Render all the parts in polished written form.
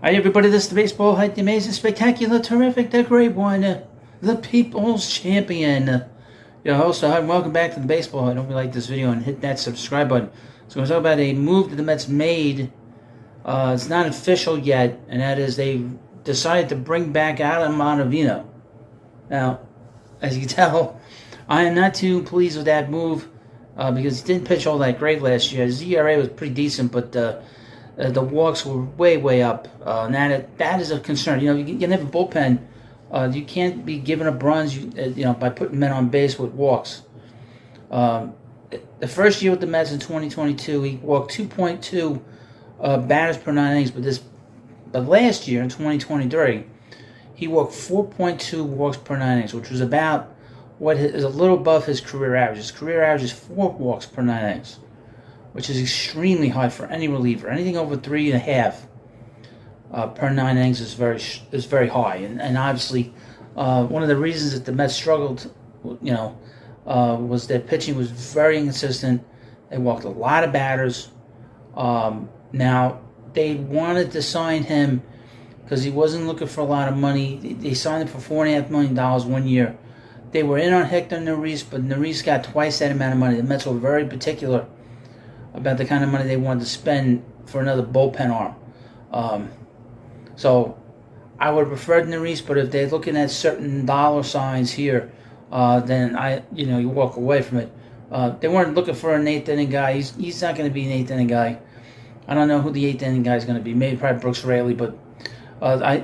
Hi everybody, this is the Baseball Hype, the amazing, spectacular, terrific, the great one, the People's Champion. Your host, and welcome back to the Baseball Hype. Hope you like this video and hit that subscribe button. So we're going to talk about a move that the Mets made. It's not official yet, and that is they decided to bring back Adam Ottavino. Now, as you can tell, I am not too pleased with that move because he didn't pitch all that great last year. His ERA was pretty decent, but the walks were way up. Now that is a concern. You know, you can have a bullpen. You can't be giving up runs. By putting men on base with walks. The first year with the Mets in 2022, he walked 2.2 batters per 9 innings. But last year in 2023, he walked 4.2 walks per 9 innings, which was about what is a little above his career average. His career average is 4 walks per 9 innings, which is extremely high for any reliever. Anything over 3.5 per 9 innings is very high. And obviously, one of the reasons that the Mets struggled, was that pitching was very inconsistent. They walked a lot of batters. Now, they wanted to sign him because he wasn't looking for a lot of money. They signed him for $4.5 million 1 year. They were in on Hector Neris, but Neris got twice that amount of money. The Mets were very particular about the kind of money they wanted to spend for another bullpen arm. So I would have preferred Neris, but if they're looking at certain dollar signs here, then you walk away from it. They weren't looking for an eighth inning guy. He's not going to be an eighth inning guy. I don't know who the eighth inning guy is going to be. Maybe probably Brooks Raley, but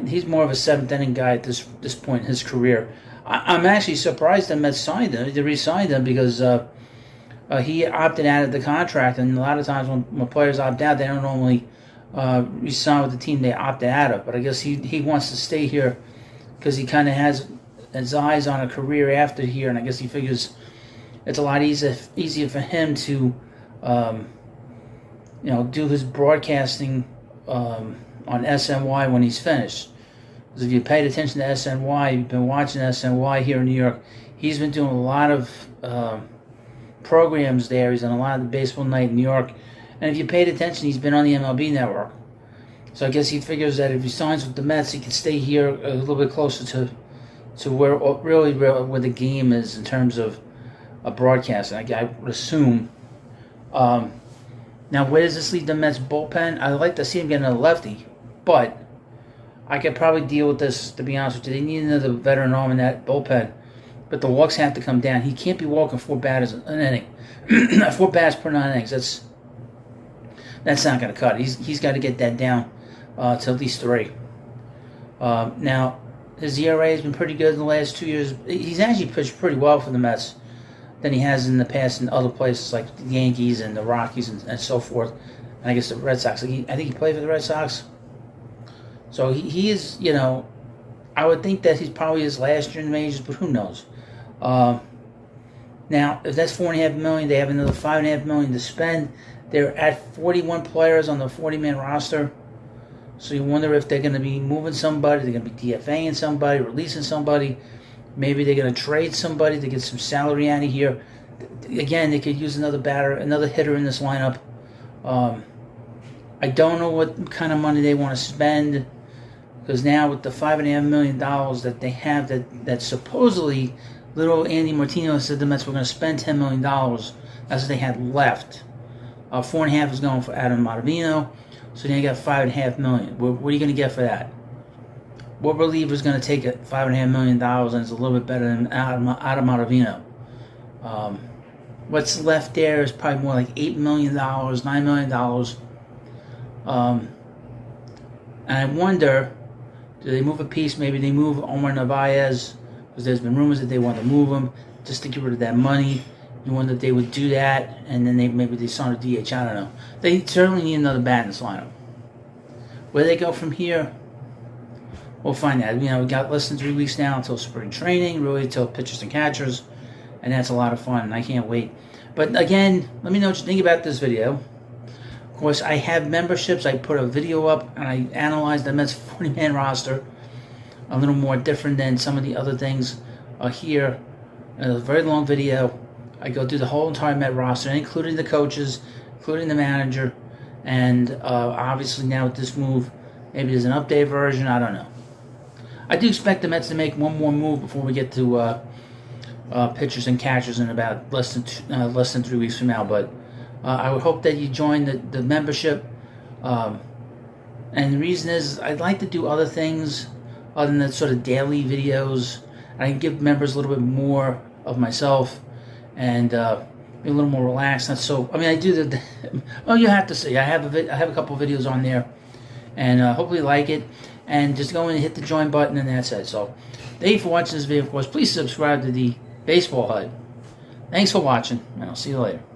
he's more of a seventh inning guy at this point in his career. I'm actually surprised the Mets signed him. They re-signed him because he opted out of the contract, and a lot of times when players opt out, they don't normally re-sign with the team they opted out of. But I guess he wants to stay here because he kind of has his eyes on a career after here, and I guess he figures it's a lot easier for him to do his broadcasting on SNY when he's finished. Because if you paid attention to SNY, you've been watching SNY here in New York, he's been doing a lot of programs there. He's on a lot of the Baseball Night in New York. And if you paid attention, he's been on the MLB Network. So I guess he figures that if he signs with the Mets, he can stay here a little bit closer to where the game is in terms of broadcasting. I would assume. Now, where does this leave the Mets bullpen? I'd like to see him get another lefty, but I could probably deal with this, to be honest with you. They need another veteran arm in that bullpen, but the walks have to come down. He can't be walking 4 batters an inning. 4 batters per 9 innings. That's not going to cut. He's got to get that down to at least 3. Now, his ERA has been pretty good in the last 2 years. He's actually pitched pretty well for the Mets than he has in the past in other places like the Yankees and the Rockies and so forth. And I guess the Red Sox. I think he played for the Red Sox. So he is, I would think that he's probably his last year in the majors, but who knows? Now, if that's $4.5 million, they have another $5.5 million to spend. They're at 41 players on the 40-man roster. So you wonder if they're going to be moving somebody, they're going to be DFAing somebody, releasing somebody. Maybe they're going to trade somebody to get some salary out of here. Again, they could use another batter, another hitter in this lineup. I don't know what kind of money they want to spend, because now with the $5.5 million that they have, that supposedly little Andy Martino said the Mets were going to spend $10 million. That's what they had left. 4.5 is going for Adam Ottavino, so now you got $5.5 million. What are you going to get for that? What reliever is going to take $5.5 million and is a little bit better than Adam Ottavino? What's left there is probably more like $8 million, $9 million. And I wonder, do they move a piece? Maybe they move Omar Narvaez, because there's been rumors that they want to move him just to get rid of that money. You wonder if they would do that, and then maybe they sign a DH. I don't know. They certainly need another bat in this lineup. Where they go from here, we'll find out. We got less than 3 weeks now until spring training, really until pitchers and catchers, and that's a lot of fun, and I can't wait. But again, let me know what you think about this video. Of course, I have memberships. I put a video up, and I analyzed the Mets 40-man roster. A little more different than some of the other things here. A very long video. I go through the whole entire Met roster, including the coaches, including the manager, and obviously now with this move, Maybe there's an updated version. I don't know. I do expect the Mets to make one more move before we get to pitchers and catchers in about less than 3 weeks from now. But I would hope that you join the membership. And the reason is I'd like to do other things other than the sort of daily videos. I can give members a little bit more of myself and be a little more relaxed. Not so. I mean, I do the. Oh, you have to see. I have a couple of videos on there, and hopefully you like it. And just go in and hit the join button, and that's it. So, thank you for watching this video. Of course, please subscribe to the Baseball HUD. Thanks for watching, and I'll see you later.